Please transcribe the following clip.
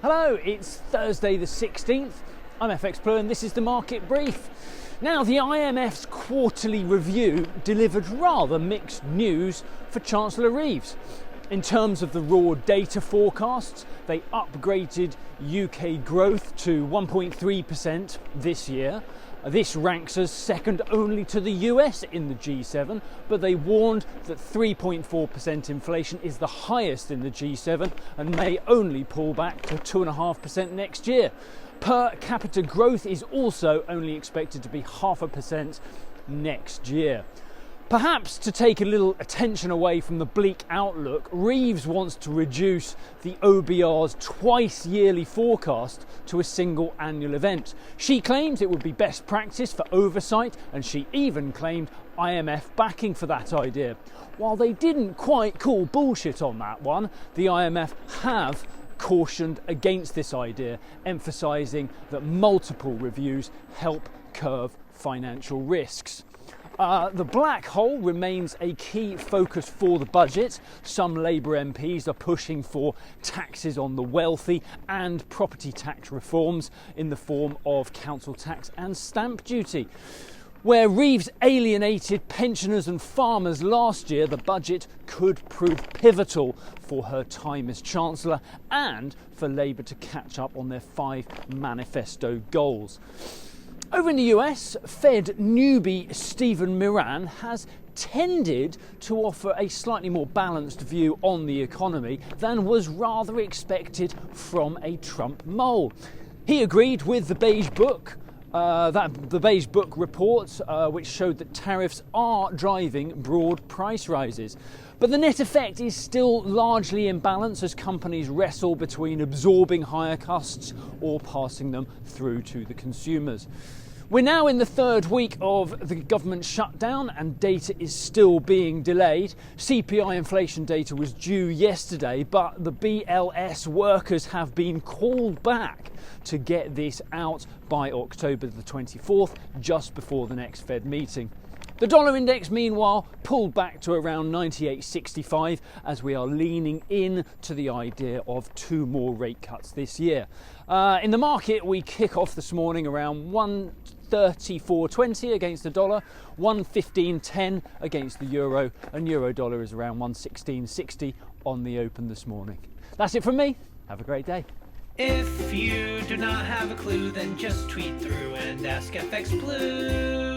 Hello, it's Thursday the 16th. I'm FxPlew and this is the market brief. Now, the IMF's quarterly review delivered rather mixed news for Chancellor Reeves. In terms of the raw data forecasts, they upgraded UK growth to 1.3% this year. This ranks us second only to the US in the G7, but they warned that 3.4% inflation is the highest in the G7 and may only pull back to 2.5% next year. Per capita growth is also only expected to be 0.5% next year. Perhaps to take a little attention away from the bleak outlook, Reeves wants to reduce the OBR's twice yearly forecast to a single annual event. She claims it would be best practice for oversight, and she even claimed IMF backing for that idea. While they didn't quite call bullshit on that one, the IMF have cautioned against this idea, emphasising that multiple reviews help curb financial risks. The black hole remains a key focus for the budget. Some Labour MPs are pushing for taxes on the wealthy and property tax reforms in the form of council tax and stamp duty. Where Reeves alienated pensioners and farmers last year, the budget could prove pivotal for her time as Chancellor and for Labour to catch up on their 5 manifesto goals. Over in the US, Fed newbie Stephen Moran has tended to offer a slightly more balanced view on the economy than was rather expected from a Trump mole. He agreed with the Beige Book, the Beige Book report, which showed that tariffs are driving broad price rises. But the net effect is still largely in balance as companies wrestle between absorbing higher costs or passing them through to the consumers. We're now in the third week of the government shutdown and data is still being delayed. CPI inflation data was due yesterday, but the BLS workers have been called back to get this out by October the 24th, just before the next Fed meeting. The dollar index, meanwhile, pulled back to around 98.65 as we are leaning in to the idea of 2 more rate cuts this year. In the market, we kick off this morning around 134.20 against the dollar, 115.10 against the euro, and euro dollar is around 116.60 on the open this morning. That's it from me. Have a great day. If you do not have a clue, then just tweet through and ask FxPlew.